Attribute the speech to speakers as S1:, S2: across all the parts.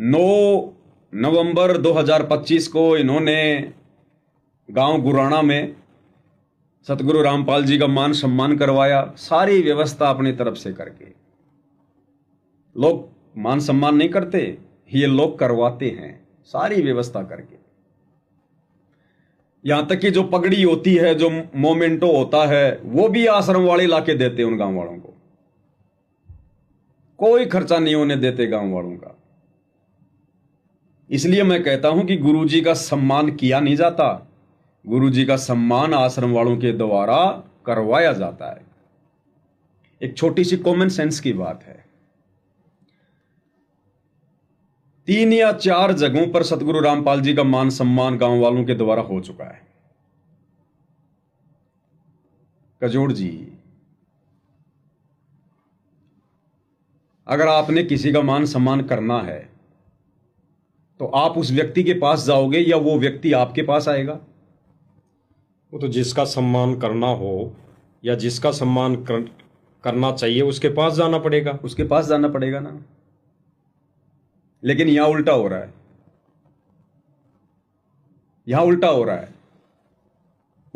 S1: 9 नवंबर 2025 को इन्होंने गांव गुराना में सतगुरु रामपाल जी का मान सम्मान करवाया, सारी व्यवस्था अपनी तरफ से करके। लोग मान सम्मान नहीं करते, ये लोग करवाते हैं सारी व्यवस्था करके। यहां तक कि जो पगड़ी होती है, जो मोमेंटो होता है, वो भी आश्रम वाले लाके देते उन गांव वालों को। कोई खर्चा नहीं होने देते गांव वालों का। इसलिए मैं कहता हूं कि गुरुजी का सम्मान किया नहीं जाता, गुरुजी का सम्मान आश्रम वालों के द्वारा करवाया जाता है। एक छोटी सी कॉमन सेंस की बात है। 3 या 4 जगहों पर सतगुरु रामपाल जी का मान सम्मान गांव वालों के द्वारा हो चुका है। कजोड़ जी, अगर आपने किसी का मान सम्मान करना है तो आप उस व्यक्ति के पास जाओगे या वो व्यक्ति आपके पास आएगा?
S2: वो तो जिसका सम्मान करना हो या जिसका सम्मान करना चाहिए उसके पास जाना पड़ेगा।
S1: उसके पास जाना पड़ेगा ना। लेकिन यहां उल्टा हो रहा है, यहां उल्टा हो रहा है।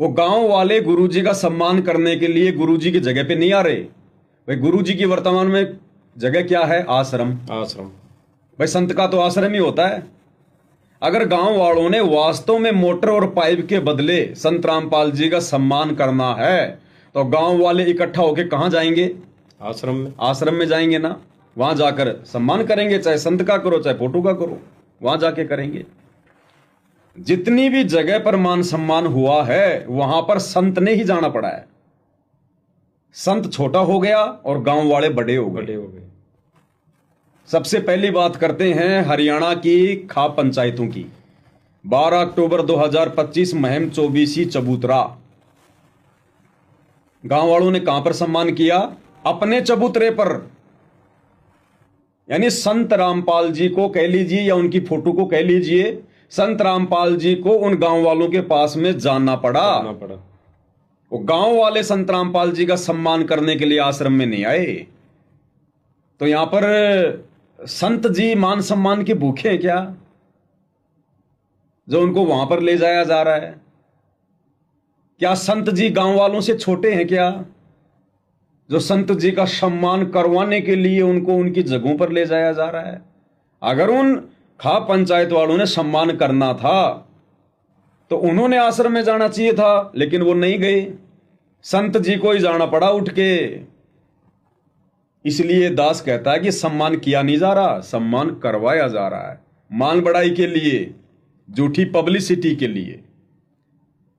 S1: वो गांव वाले गुरुजी का सम्मान करने के लिए गुरुजी की जगह पे नहीं आ रहे। भाई गुरुजी की वर्तमान में जगह क्या है? आश्रम।
S2: आश्रम
S1: भाई संत का तो आश्रम ही होता है। अगर गांव वालों ने वास्तव में मोटर और पाइप के बदले संत रामपाल जी का सम्मान करना है तो गांव वाले इकट्ठा होकर कहां जाएंगे?
S2: आश्रम में।
S1: आश्रम में जाएंगे ना, वहां जाकर सम्मान करेंगे। चाहे संत का करो चाहे फोटो का करो, वहां जाके करेंगे। जितनी भी जगह पर मान सम्मान हुआ है वहां पर संत ने ही जाना पड़ा है। संत छोटा हो गया और गांव वाले बड़े हो गए। सबसे पहली बात करते हैं हरियाणा की खाप पंचायतों की। 12 अक्टूबर 2025 महम 24 चबूतरा। गांव वालों ने कहां पर सम्मान किया? अपने चबूतरे पर। यानी संत रामपाल जी को कह लीजिए या उनकी फोटो को कह लीजिए, संत रामपाल जी को उन गांव वालों के पास में जाना पड़ा। वो गांव वाले संत रामपाल जी का सम्मान करने के लिए आश्रम में नहीं आए। तो यहां पर संत जी मान सम्मान के भूखे हैं क्या, जो उनको वहां पर ले जाया जा रहा है? क्या संत जी गांव वालों से छोटे हैं क्या, जो संत जी का सम्मान करवाने के लिए उनको उनकी जगहों पर ले जाया जा रहा है? अगर उन खाप पंचायत वालों ने सम्मान करना था तो उन्होंने आश्रम में जाना चाहिए था, लेकिन वो नहीं गए। संत जी को ही जाना पड़ा उठ के। इसलिए दास कहता है कि सम्मान किया नहीं जा रहा, सम्मान करवाया जा रहा है। मान बढ़ाई के लिए, झूठी पब्लिसिटी के लिए।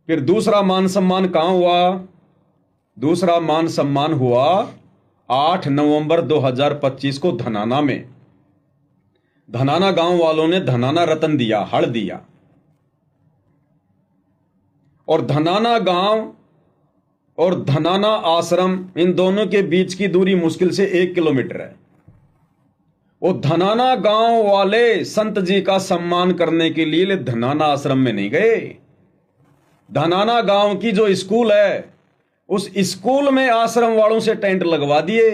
S1: फिर दूसरा मान सम्मान कहां हुआ? दूसरा मान सम्मान हुआ 8 नवंबर 2025 को धनाना में। धनाना गांव वालों ने धनाना रतन दिया, हड़ दिया। और धनाना गांव और धनाना आश्रम, इन दोनों के बीच की दूरी मुश्किल से 1 किलोमीटर है। वो धनाना गांव वाले संत जी का सम्मान करने के लिए धनाना आश्रम में नहीं गए। धनाना गांव की जो स्कूल है, उस स्कूल में आश्रम वालों से टेंट लगवा दिए।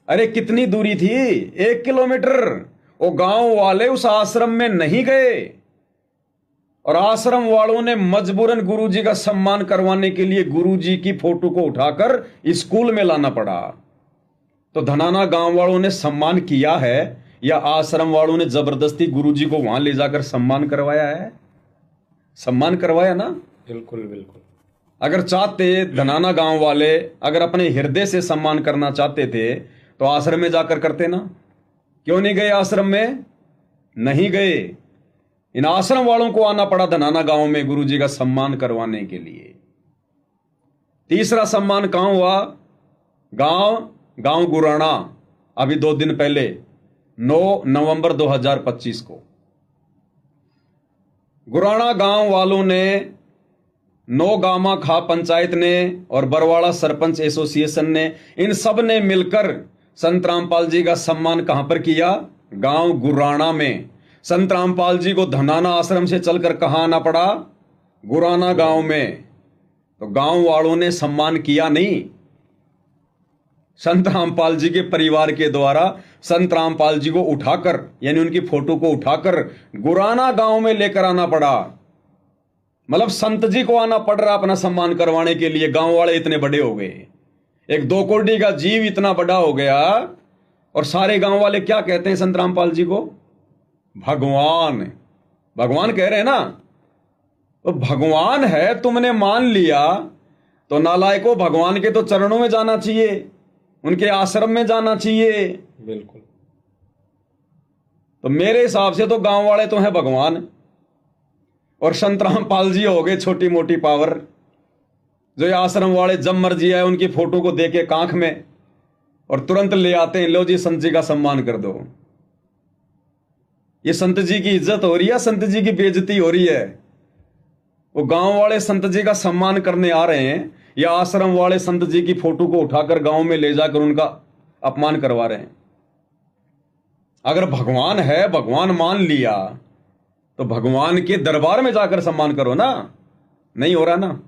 S1: अरे कितनी दूरी थी? 1 किलोमीटर। वो गांव वाले उस आश्रम में नहीं गए और आश्रम वालों ने मजबूरन गुरुजी का सम्मान करवाने के लिए गुरुजी की फोटो को उठाकर स्कूल में लाना पड़ा। तो धनाना गांव वालों ने सम्मान किया है या आश्रम वालों ने जबरदस्ती गुरुजी को वहां ले जाकर सम्मान करवाया है? सम्मान करवाया ना।
S2: बिल्कुल बिल्कुल।
S1: अगर चाहते धनाना गांव वाले, अगर अपने हृदय से सम्मान करना चाहते थे तो आश्रम में जाकर करते ना। क्यों नहीं गए आश्रम में? नहीं गए। इन आश्रम वालों को आना पड़ा धनाना गांव में गुरुजी का सम्मान करवाने के लिए। तीसरा सम्मान कहां हुआ? गांव गुराना। अभी 2 दिन पहले 9 नवंबर 2025 को गुराना गांव वालों ने, नौगामा खाप पंचायत ने और बरवाड़ा सरपंच एसोसिएशन ने, इन सब ने मिलकर संत रामपाल जी का सम्मान कहां पर किया? गांव गुराना में। संत रामपाल जी को धनाना आश्रम से चलकर कहां आना पड़ा? गुराना गांव में। तो गांव वालों ने सम्मान किया नहीं। संत रामपाल जी के परिवार के द्वारा संत रामपाल जी को उठाकर, यानी उनकी फोटो को उठाकर गुराना गांव में लेकर आना पड़ा। मतलब संत जी को आना पड़ रहा अपना सम्मान करवाने के लिए। गांव वाले इतने बड़े हो गए, एक 2 कोड़ी का जीव इतना बड़ा हो गया, और सारे गांव वाले क्या कहते हैं संत रामपाल जी को? भगवान। भगवान कह रहे हैं ना, तो भगवान है, तुमने मान लिया तो नालायको भगवान के तो चरणों में जाना चाहिए, उनके आश्रम में जाना चाहिए।
S2: बिल्कुल।
S1: तो मेरे हिसाब से तो गांव वाले तो हैं भगवान, और संत रामपाल जी हो गए छोटी मोटी पावर, जो ये आश्रम वाले जब मर्जी है उनकी फोटो को देके कांख में और तुरंत ले आते हैं, लो जी संत जी का सम्मान कर दो। ये संत जी की इज्जत हो रही है, संत जी की बेइज्जती हो रही है? वो गांव वाले संत जी का सम्मान करने आ रहे हैं, या आश्रम वाले संत जी की फोटो को उठाकर गांव में ले जाकर उनका अपमान करवा रहे हैं? अगर भगवान है, भगवान मान लिया, तो भगवान के दरबार में जाकर सम्मान करो ना। नहीं हो रहा ना।